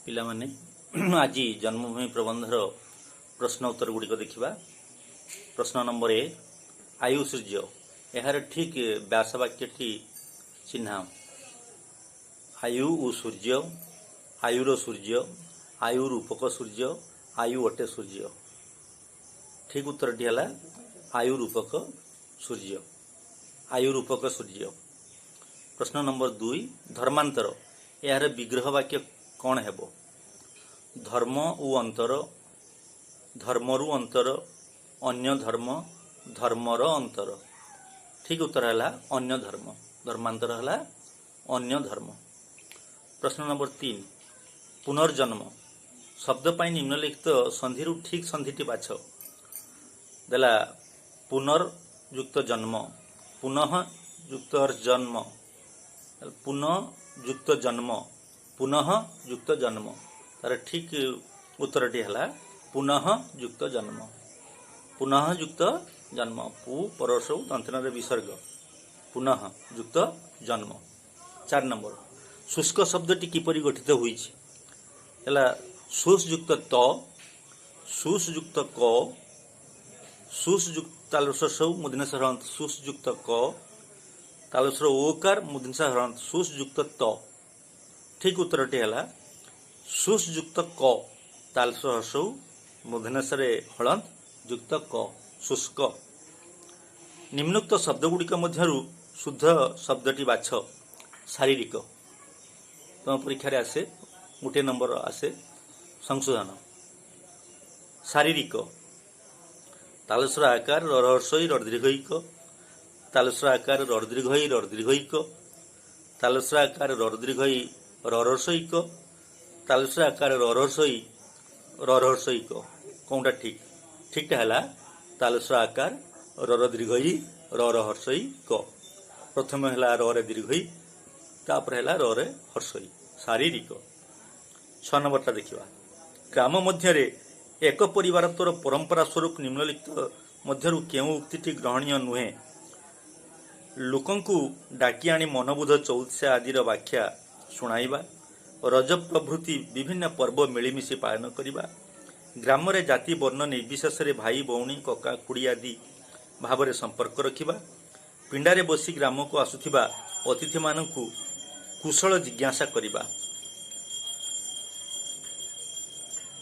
पिलामाने आज जन्मभूमि प्रबंधर प्रश्न उत्तर गुड़िक देखा। प्रश्न नंबर 1 आयु सूर्य यार ठीक व्यासवाक्य चिन्ह आयु उ सूर्य आयुर सूर्य आयु रूपक सूर्य आयु अटे सूर्य। ठीक उत्तर टी है आयु रूपक सूर्य आयु रूपक सूर्य। प्रश्न नंबर 2 धर्मांतर यार विग्रह वाक्य कौन है? धर्म उ अंतर धर्मरु अंतर अन्य धर्म धर्मर अंतर। ठीक उत्तर है अन्य धर्म धर्मांतर है अन्य धर्म। प्रश्न नंबर 3 पुनर्जन्म शब्द पाई निम्नलिखित संधि ठीक संधि बाछ देला। पुनर्युक्त जन्म पुनः युक्त जन्म पुनः युक्त जन्म पुनः युक्त जन्म तार ठीक उत्तर टी है पुनः युक्त जन्म पुनः युक्त जन्म पु परसौ दंतन विसर्ग पुनः युक्त जन्म। 4 नंबर शुष्क शब्द टी किपरि गठित होईछि है शुष युक्त त शुष युक्त क शुष युक्त तालुसौ मुदिनस हरंत शुष युक्त क तालुसर ओकार मुदिनस हरंत शुष युक्त त। ठीक उत्तर टी है शुष युक्त क तालसौ मुधनसरे हलंत युक्त क शुष्क। निम्नोक्त शब्द गुड़िक मध्यरु शुद्ध शब्दटी बाछ शारीरिक। तुम परीक्षा आसे गोटे नंबर आसे संशोधन शारीरिक तालसर आकार ररहर्षई रदीर्घईक तालसर आकार रदीर्घई रदीर्घईक तालसर आकार रदीर्घई ररहर्षईक तालसर आकार ररहर्षई ररहर्षईक कौनटा ठीक? ठीकटा है तालसर आकार रर दीर्घई ररहर्षईक। प्रथम है रे दीर्घई तापर है रे हर्षई शारीरिक। 6 नंबरटा देखा ग्राम मध्य एक परिवार तोर परंपरा स्वरूप निम्नलिखित मध्यरु केउ उक्तिटी ग्रहणीय नुहे? लोकंकु डाकी आनी मनबुध चौदशा आदिर व्याख्या शुणाइबा रज प्रभृति विभिन्न पर्व मिलिमिशि पालन करिबा ग्राम रे जाति वर्ण निर्विशेष भाई भौणी कका खुड़ी आदि भाव संपर्क रखिबा पिंडारे बसी ग्राम को आसुथिबा अतिथि मानकु कुशल जिज्ञासा करिबा।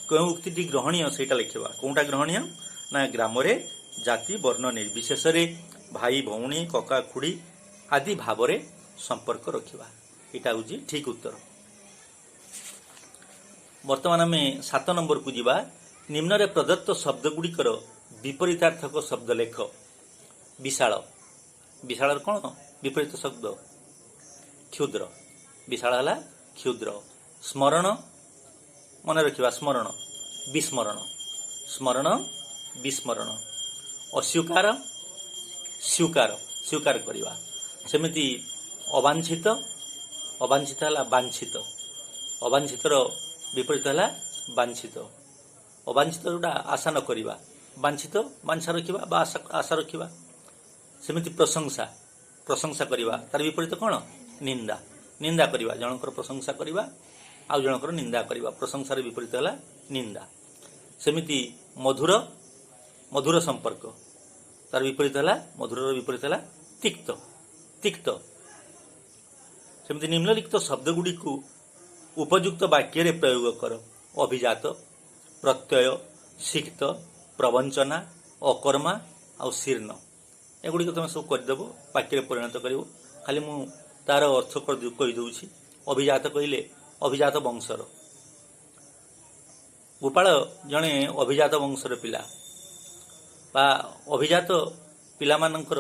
केउ उक्तिटी ग्रहणीय सेटा लिखिबा कोनटा ग्रहणीय ना ग्राम रे जाति वर्ण निर्विशेष भाई भौणी कका खुड़ी आदि भाव संपर्क रखिबा एटा होची ठीक उत्तर। वर्तमान आम 7 नंबर को जीवा। निम्न रे प्रदत्त शब्द गुड़िकर विपरीतार्थक शब्द लेख। विशाल विशाल कौन विपरीत शब्द क्षुद्र विशाल है क्षुद्र। स्मरण मन रखा स्मरण विस्मरण स्मरण विस्मरण। अस्वीकार स्वीकार स्वीकार करवा सेमिति अवांछित अवांछित है वांछित अवांछितर विपरीत है वांछित अवांछित जोटा आशा न करवा वांछित वांछा रखा आशा रखा। सेमिति प्रशंसा प्रशंसा करवा तार विपरीत कौन निंदा निंदा करवा जनकर प्रशंसा करवा आउ जनकर निंदा करवा प्रशंसार विपरीत है निंदा। सेमिति मधुर मधुर संपर्क तार विपरीत है मधुर विपरीत है तिक्त तिक्त। सेमिति निम्नलिखित शब्द गुड़ी को उपयुक्त वाक्य रे प्रयोग कर। अभिजात प्रत्यय सिक्त प्रवंचना अकर्मा आ शीर्ण एगुड़ी तुम सब करदेव वाक्य परिणत कर। खाली मु तार अर्थ कहीदे अभिजात कहले अभिजात वंशर गोपाल जड़े अभिजात वंशर पिला बा अभिजात पिलामानंकर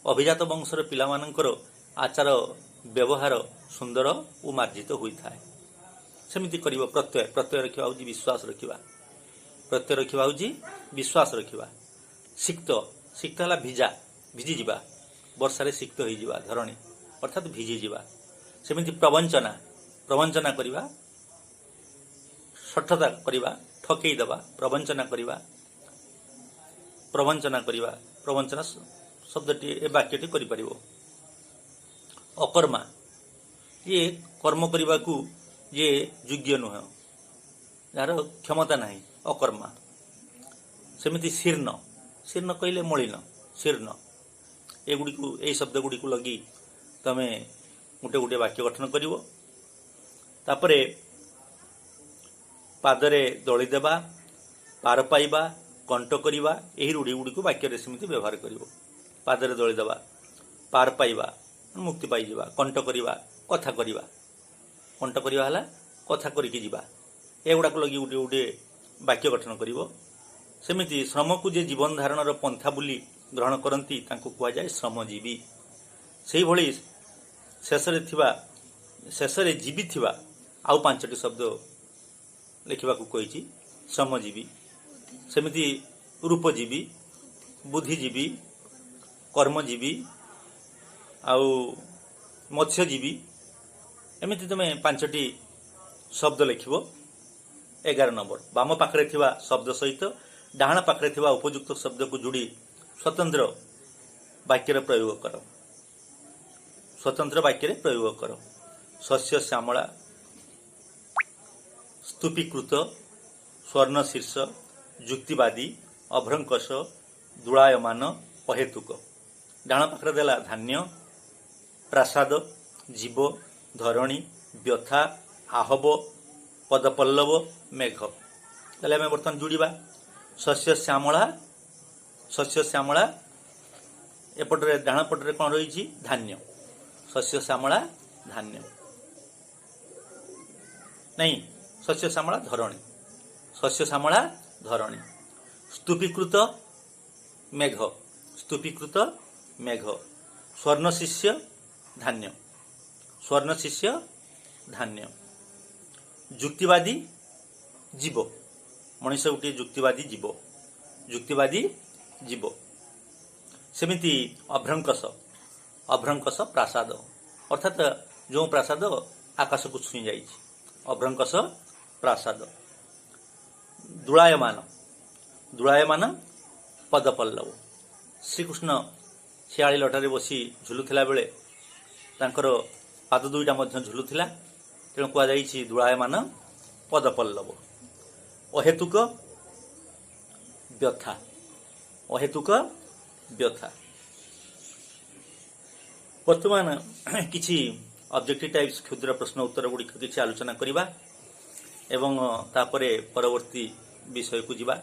अभिजात वंशर पिलामानंकर आचार व्यवहार सुंदर और मार्जित होता है। सेमिति करिवो प्रत्यय प्रत्यय रखा हूँ विश्वास रखा प्रत्यय रखा हूँ विश्वास रखा। सिक्त सिक्त है भिजा भिजी जावा वर्षार सिक्त हो धरणी अर्थात भिजी जावा। सेमिति प्रवंचना प्रवंचना करवा सठता करवा ठकई दवा प्रवंचना करवा प्रवंचना करवा प्रवंचना शब्दटी ए वाक्यटी करि। अकर्मा ये कर्म करने को ये योग्य नुह जार क्षमता नहीं अकर्मा। सेमिति शीर्ण, शीर्ण कहले मलिन, शीर्ण ए शब्द गुड़ी को लगी तमे गोटे गोटे वाक्य गठन करिवो। तापरे पादरे दଳି देबा, पार पाइबा, कंट करिबा एही रूढ़ी गुड़ी को वाक्य रे सेमिति व्यवहार करिवो। पादरे दଳି देबा, पार पाइबा मुक्ति पाई जिबा, कंट करिबा कथा करिबा, कंट करिबा हला कथा करिकि जिबा, एगुड़ा को लगी गोटे गोटे वाक्य गठन करिवो। सेमिति श्रम को जे जीवन धारणर पंथा बोली ग्रहण करती तांको कुआ जाए श्रमजीवी। सेही भली शेषरे जीवी थिबा आउ 5टी शब्द लिखा कही श्रमजीवी। सेमिति रूपजीवी, बुद्धिजीवी, कर्मजीवी आउ मत्स्यजीवी एमिति तुम 5टी शब्द लिखिबो। 11 नंबर बाम पाखरे थिबा शब्द सहित डाहाण पाखरे थिबा उपयुक्त शब्द को जोड़ी स्वतंत्र वाक्य प्रयोग कर। स्वतंत्र वाक्य प्रयोग कर। शस्य श्यामला, स्तूपीकृत, स्वर्ण शीर्ष, जुक्तिवादी, अभ्रंकश, दुलायमान, अहेतुक। डाहाण पाखरे देला धान्य, प्रासाद, जीव, धरणी, व्यथा, आहब, पदपल्लव, मेघ। ताले आमे बर्तमान जोड़िबा शस्य श्यामला। शस्य श्यामला एपटरे डाहाण पटरे कौन रही धान्य। शस्य श्यामला धान्य नहीं, शस्य श्यामला धरणी। शस्य श्यामला धरणी। स्तूपीकृत मेघ, स्तूपीकृत मेघ। स्वर्ण शिष्य धान्य, स्वर्ण शिष्य धान्य। जुक्तिवादी जीव, मनीष गोटे जुक्तिवादी जीव, जुक्तिवादी जीव। सेमिति अभ्रंकश, अभ्रंकश प्रासाद अर्थात जो प्रासाद आकाश को छुई जाइए, अभ्रंकश प्रासाद। दुलायमान, दुलायमान पदपल्लव। श्रीकृष्ण शियाली लटारे बसी झुलुथिला बेले तांकर पाद दुईटा मध्य झुलुथिला, तेणु कुआ जाइछि दुलायमान पदपल्लव। अहेतुक व्यथा, अहेतुक व्यथा। वर्तमान किछि ऑब्जेक्टिव टाइप्स क्षुद्र प्रश्न उत्तर गुड़ी किछि आलोचना करिबा एवं तापरे परवर्ती विषय को जिबा।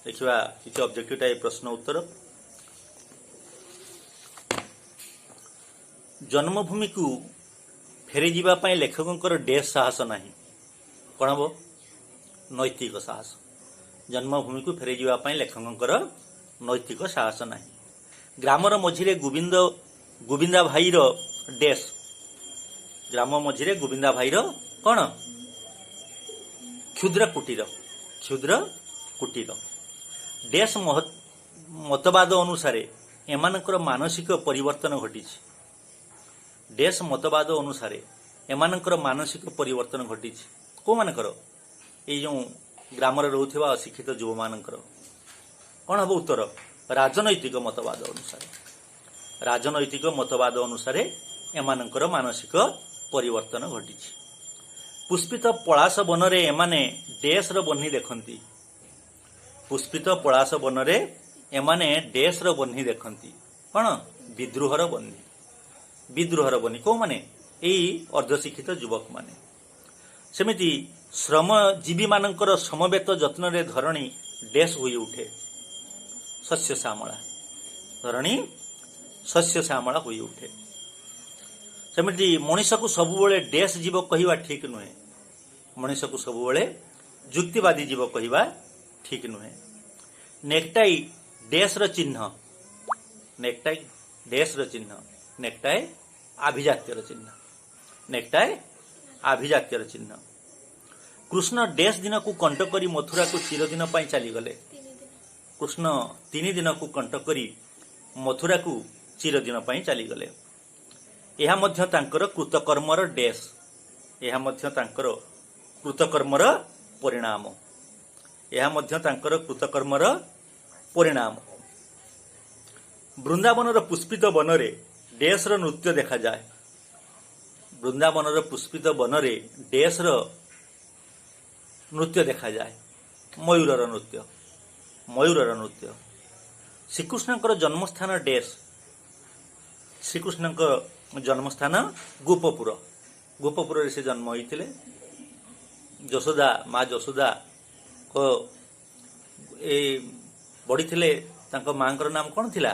देखिबा किछि ऑब्जेक्टिव टाइप प्रश्न उत्तर। जन्मभूमि को फेरी जीवा पाई लेखकंकर डेस साहस नाही, कौन हम नैतिक साहस। जन्मभूमि को फेरी जीवा पाई लेखकंकर नैतिक साहस नाही। ग्रामर मझिरे गोविंदा भाईर डेस, ग्राम मझिरे गोविंदा भाईर कौन क्षुद्र कुटीर, क्षुद्र कुटीर। डेस मतवाद अनुसार एमानकर मानसिक परिवर्तन घटिछि। डेस मतवाद अनुसार एमानकर मानसिक परिवर्तन घटिछि। को मानकर ए जो ग्रामर रोथेबा अशिक्षित युवा मानकर कौन हम उत्तर राजनैतिक मतवाद अनुसार, राजनैतिक मतवाद अनुसार एमानकर मानसिक परिवर्तन घटिछि। पुष्पित पलाश बनरे एमाने डेसर बन्ही देखंती। पुष्पित पलाश बनरे एमाने डेसर बन्ही देखंती, कौन विद्रोहर बन्ही, विद्रोहर बन्ही। को माने एई अर्धशिक्षित युवक माने। सेमिति श्रमजीवी मानकर समवेत जत्न रे धरणी डेस होई उठे, शस्य श्यामला। धरणी शस्य श्यामला होई उठे। सेमिति मनीष को सबुबले डेस जीव कहिबा ठीक नुहे। मनीष को सबुबले जुक्तिवादी जीव कहिबा ठीक नुहे। नेकटाई डेस र चिन्ह, नेकटाई डेस र चिन्ह, नेकटाई आभिजात्यर चिन्ह, नेकटाई आभिजात्यर चिन्ह। कृष्ण डेस दिन को कंट करी मथुरा को चिरदिन पाई चली गले। कृष्ण 3 दिन को कंट करी मथुरा को चिरदिन पाई चली गले। यह मध्य तांकर कृतकर्मर डेस, यह मध्य तांकर कृतकर्मर परिणाम, यह मध्य तांकर कृतकर्मर परिणाम। वृंदावनर पुष्पित बनरे डेसर नृत्य देखा जाए। वृंदावनर पुष्पित बनरे डेसर नृत्य देखा जाए मयूरर नृत्य मयूरर नृत्य श्रीकृष्णकर जन्मस्थान डेस श्रीकृष्णकर जन्मस्थान गोपपुर गोपपुर से जन्म होते यशोदा माँ यशोदा को बढ़ी थे माँ नाम कौन थिला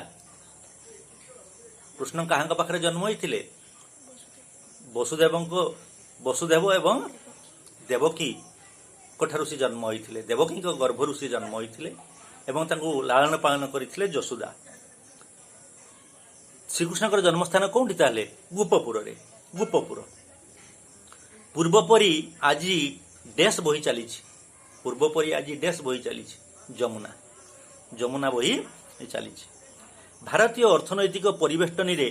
कृष्ण कहाँ पाखरे जन्म होते वसुदेव एवं देवकी ठारू से जन्म होते देवकी गर्भरू से जन्म होते एवं लालन पालन करते यशोदा श्रीकृष्णकर जन्मस्थान कौटी ताले गोपपुर गोपपुर पूर्वपरी आज डेस बही चली पूर्वपरी आज डेस बही चली जमुना जमुना बही चली भारतीय अर्थनैतिक परिवेष्टनी रे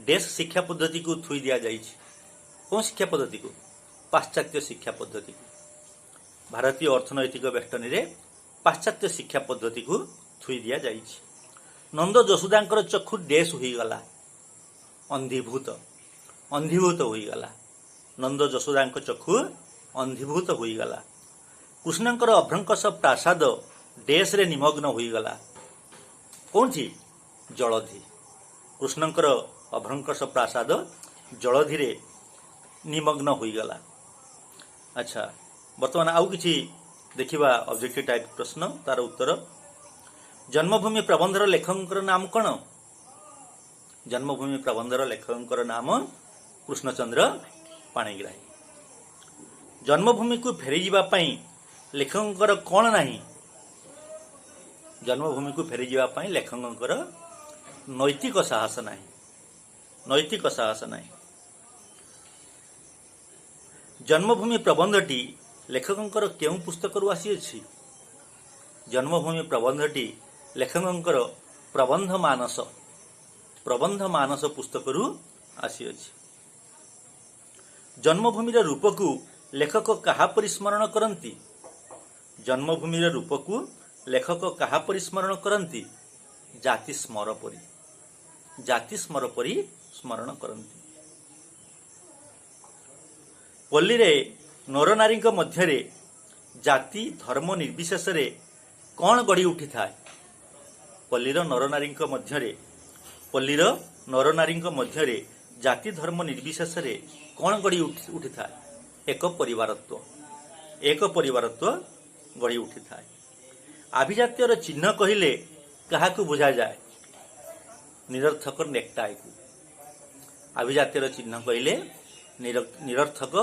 डेस शिक्षा पद्धति को थुई दिया जाइए कौन शिक्षा पद्धति को पाश्चात्य शिक्षा पद्धति को भारतीय अर्थनैतिक बेष्टनी रे पाश्चात्य शिक्षा पद्धति को थुई दिया जाइए नंद यशोदांकर चक्षु डेस होईगला अंधीभूत अंधीभूत होईगला नंद यशोदांक चक्षु अंधीभूत होईगला कृष्णंकर अभ्रंकस प्रासाद डेस रे निमग्न होईगला कौन थी जलधि कृष्णंकर अभ्रंकस प्रासाद जलधि रे निमग्न होईगला अच्छा वर्तमान आउ किछि देखिबा ऑब्जेक्टिव टाइप प्रश्न तार उत्तर जन्मभूमि प्रबंधर लेखकर नाम कौन जन्मभूमि प्रबंधर लेखकर नाम कृष्णचंद्र पाणिग्राही जन्मभूमि को फेरी जीवा पई लेखकर कौन नहीं जन्मभूमि को फेरी जीवा पई लेखकर नैतिक साहस नहीं नैतिक साहस नहीं जन्मभूमि प्रबंधटी लेखकर केउं पुस्तक आसी अछि जन्मभूमि प्रबंधटी लेखकर प्रबंध मानस पुस्तक आसी अछि जन्मभूमि रूप को लेखक कहा परिस्मरण करती जन्मभूमि रूप को लेखक कहा परिस्मरण करती जाति स्मर परी स्मरण करती पल्ली रे नर नारी मध्य जाति धर्म निर्विशेष रे कौन गढ़ी उठी था पल्लीर नर नारी मध्य जाति धर्म निर्विशेष रे कौन गढ़ी उठी था एक परिवारत्व गढ़ी उठी था आभिजातीय चिन्ह कहले क्या बुझा जाए निरर्थक नेकटाई को आभिजातीय चिन्ह कहले निरर्थक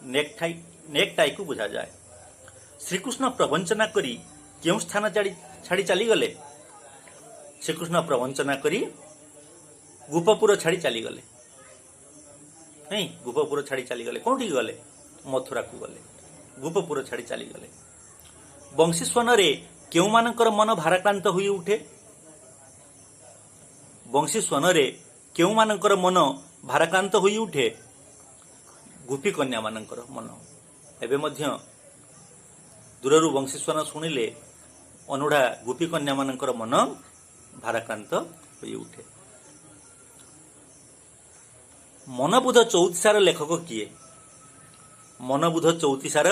नेकटाई को बुझा जाए श्रीकृष्ण प्रवंचना करी क्यों स्थान छाड़ी चली गले श्रीकृष्ण प्रवंचना करी गोपपुर छाड़ी चली गले नहीं गोपपुर छाड़ी चली गले कौटी गले मथुरा को गले गोपपुर छाड़ी चली गले बंशी स्वन रे क्यों मानकर मन भाराक्रांत हुई उठे बंशी स्वन रे क्यों मानकर मन भाराक्रांत हुई उठे गोपी कन्या मानकर मन एबे मध्य दूररू बंशी स्वन शुणिले अनुढ़ा गोपी कन्या मानकर मन भाराक्रांत हुई उठे मनबुध चौतीसार लेखक किए मनबुध चौतीसार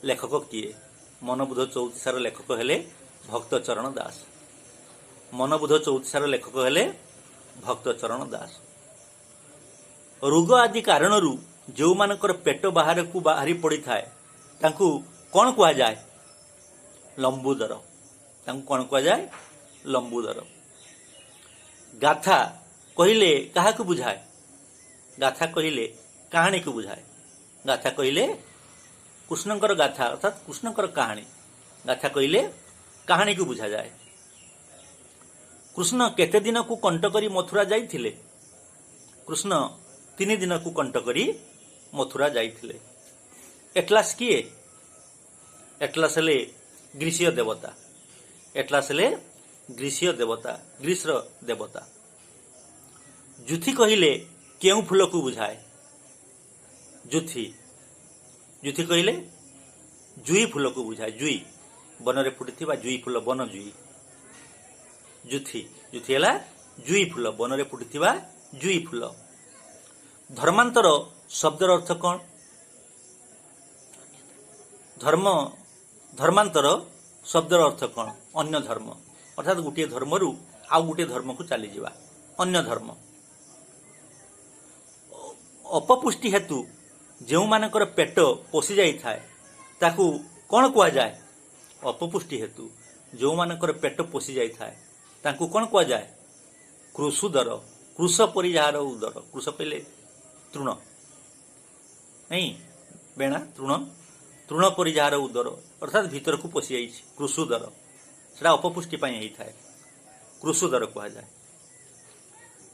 लेखक किए मनबुध चौतीसार लेखक हेले भक्तचरण दास मनबुध चौतीसार लेखक हेले भक्तचरण दास रोग आदि कारणरू जो मानकर पेट बाहर को बाहरी पड़ी थाए तांकु कौन कहा जाए लंबुदर तांकु कौन कहा जाए लंबुदर गाथा कहले कहा को बुझाए गाथा कहले कहानी को बुझाए गाथा कहले कृष्णकर गाथा अर्थात कृष्णकर कहानी गाथा कहले कहानी को बुझा जाए कृष्ण केते दिन को कंट करी मथुरा जाइथिले कृष्ण 3 दिन को कंट करी मथुरा जाइथिले एटलास किए एटलास ले ग्रीष्य देवता एटलास ले ग्रीष्य देवता ग्रीष्र देवता जुथी कहले केउ फूल को बुझाए जुथी जुथी कहले जुई फूल को बुझाए जुई वन रे फुटी जुई फूल वन जुई जुथी जुथी है जुई फूल वन रे फुटी जुई फूल धर्मांतर शब्दर अर्थ कौन धर्म धर्मांतर शब्दर अर्थ कौन अन्य धर्म अर्थात गोटे धर्मरू आउ गोटे धर्म को चली जावा अन्य धर्म। अपपुष्टि हेतु जो मानकर पेट पोषि जाए ताकू कौन कह जाए अपपुष्टि हेतु जो मानकर पेट पोषि जाए ताकू कौन कह जाए कृषुदर कृष परि जार उदर कृष पहले तृण नहीं बेणा तृण तृण परि जार उदर अर्थात भीतर को पोषि जाइए कृषुदर से अपपुष्टि होता है कृषुदर कह जाए।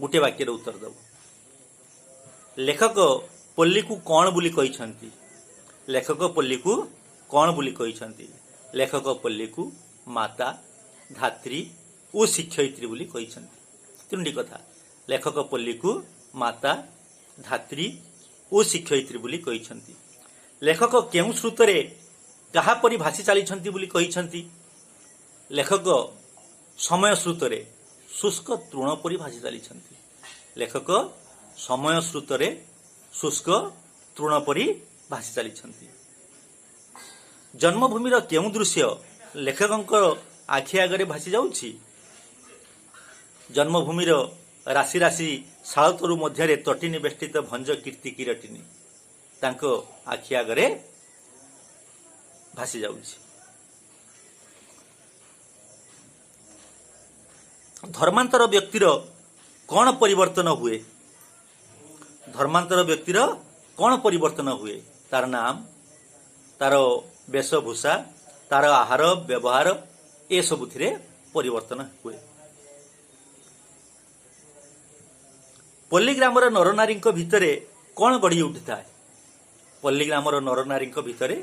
गोटे वाक्यर उत्तर दब लेखक पल्ली को कौन बोली कहिसंती लेखक पल्ली को कौन बोली कहिसंती लेखक पल्ली को माता धात्री और शिक्षयित्री बोली कहिसंती तीनोटी कथा लेखक पल्ली को माता धात्री और शिक्षयित्री बोली कहिसंती। लेखक केउ श्रुतरे कहा परि भाषी चली बोली कहिसंती लेखक समय श्रुतरे शुष्क तृण परि भाषी चली लेखक समय श्रुतरे शुष्क तृण परि भाषी चली। जन्मभूमिर केउ दृश्य लेखक आखि आगे भासी जाउछि जन्मभूमिर राशि राशि शालतरु मध्य तटिनी बेष्टित भंज कीर्ति किरटिनी तांको आखि आगे भासी जाउछि। धर्मांतर व्यक्तिर कौन परिवर्तन हुए धर्मांतर व्यक्तिर कौन परिवर्तन हुए तार नाम तार वेशभूषा तार आहार व्यवहार ए सबुथिरे परिवर्तन हुए। पल्लीग्रामर नरनारी भितरे कौन गढ़ी उठी थाए पल्लीग्रामर नरनारी भितरे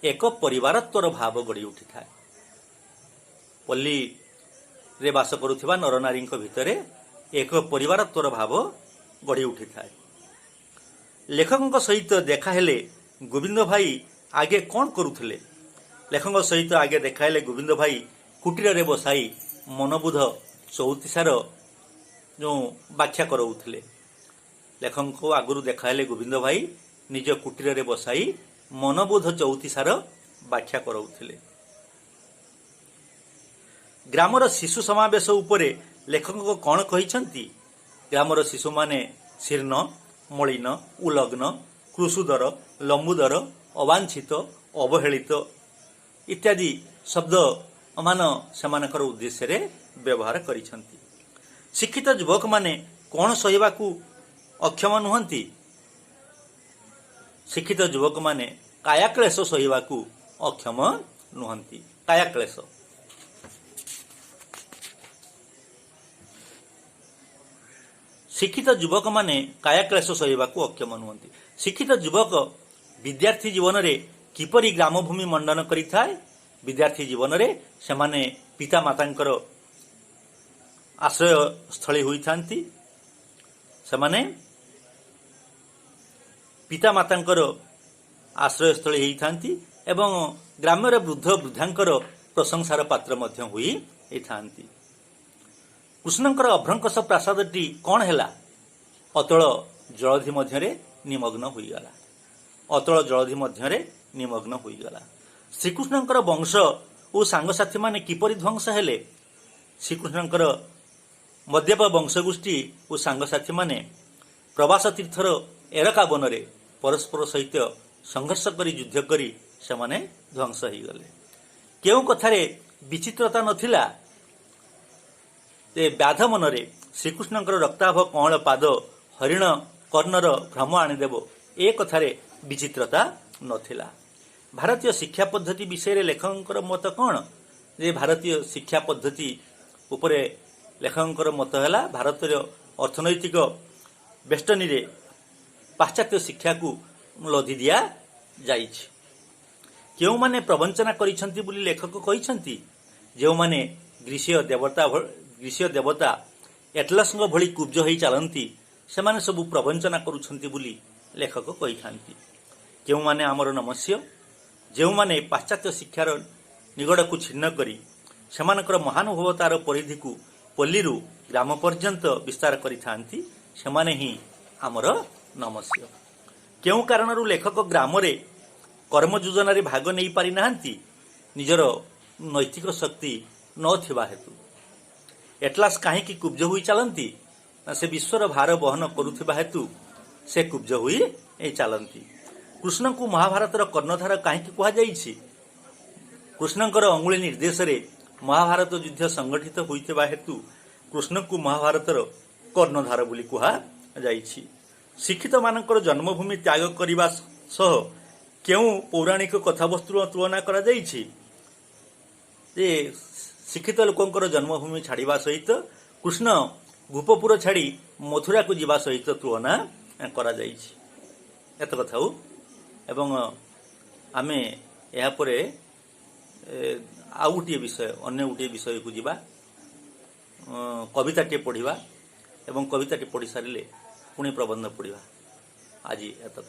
एक परिवारत्वर भाव गढ़ी उठी थाए पल्ली रे बास करुथिबा नरनारी भितरे एक परिवारत्वर भाव गढ़ी उठी थाए। लेखक सहित देखा हेले गोविंद भाई आगे कौन करुथिले लेखक सहित आगे देखा हेले गोविंद भाई कुटीर रे बसाई मनबोध चौतीसार जो व्याख्या करौथिले लेखक को आगुरु देखा हेले गोविंद भाई निज कुटीर रे बसाई मनबोध चौतीसार व्याख्या करौथिले। ग्रामर शिशु समावेश उपरे लेखक कौन कहिसंती ग्रामर शिशु माने शीर्ण मलिन उलग्न कृषुदर लंबुदर अवांछित अवहेलित इत्यादि शब्द मान सेमानकर उद्देश्य रे व्यवहार करिसंती। शिक्षित युवक माने कौन सहिबाकू अक्षम नुहंती शिक्षित युवक माने कायाक्लेश सहिबाकू अक्षम नुहंती कायाक्लेश। शिक्षित युवक माने कायाक्लेश सहिबाकू अक्षम नुहंती। शिक्षित युवक विद्यार्थी जीवन रे किपरि ग्रामभूमि मंडन करिथाय विद्यार्थी जीवन रे सेमाने पिता मातांकर आश्रय स्थली होई थांती सेमाने पिता मातांकर आश्रय स्थली होई थांती एवं ग्राम्यर वृद्ध वृद्धांकर प्रशंसार पात्र मध्य होई थांती। कृष्णंकर अभ्रंकस प्रासादटी कौन हैला अतल जलधि मध्यरे निमग्न होईगला अतल जलधि मध्यरे निमग्न होईगला। श्रीकृष्णंकर वंश और सांगसाथी माने किपरि ध्वंस हेले श्रीकृष्णंकर मध्यप वंशगोष्ठी और सांगसाथी माने प्रवास तीर्थर एरका बनरे परस्पर सहित संघर्ष करी युद्ध करी सेमाने ध्वंस होईगले। केउ कथारे विचित्रता नथिला ते व्याध मनरे श्रीकृष्णंकर रक्ताभ कौल पाद हरिण कर्णर भ्रम आनीदेव ए कथारे विचित्रता नथिला। भारतीय शिक्षा पद्धति विषय लेखक मत कौन जे भारतीय शिक्षा पद्धति उपरे लेखक मत है भारतीय अर्थनैतिक बेष्टनी रे पाश्चात्य शिक्षा को लदी दिया जाइछि। केउ माने प्रवंचना करिसंती बोली लेखक कहिसंती जेउ माने ग्रीष्य देवता एटलस भली कुब्ज होई चलती से माने सबु प्रवंचना करुछंती बोली लेखक कहि थांती। केउ माने आमर नमस्य जेउ माने पाश्चात्य शिक्षार निगड़ को छिन्न करी सेमानकर महानुभवतार परिधि को पल्लीरू ग्राम पर्यंत विस्तार करि थांती सेमाने ही आमर नमस्य। केउ कारणरू लेखक ग्राम रे कर्म योजना रे भाग नहीं पारि नाहंती निजर नैतिक शक्ति नथिबा हेतु एटलास कहीं कुब्ज हुई चलती ना से विश्वर भार बहन करुवा हेतु से कुब्ज हुई चलती। कृष्ण को महाभारत कर्णधार कहीं कहुई कृष्णकर अंगुली निर्देश रे महाभारत युद्ध संगठित होइतिबा हेतु कृष्ण को महाभारत कर्णधार बोली कहुई। शिक्षित मानकर जन्मभूमि त्याग करने सह क्यों पौराणिक कथावस्तु तुलना करा जाइछि जे शिक्षित लोकंकर जन्मभूमि छाड़िबा सहित कृष्ण गोपपुर छाड़ी मथुरा को जीवा सहित तुलना करा जाइछि। एत कथा एवं आमे या परे आउ गोटे विषय अन्य गोटे विषय को जीवा कविताटे पढ़िबा एवं कविताटे पढ़ी सारे पुणी प्रबंध पढ़िबा। आज एत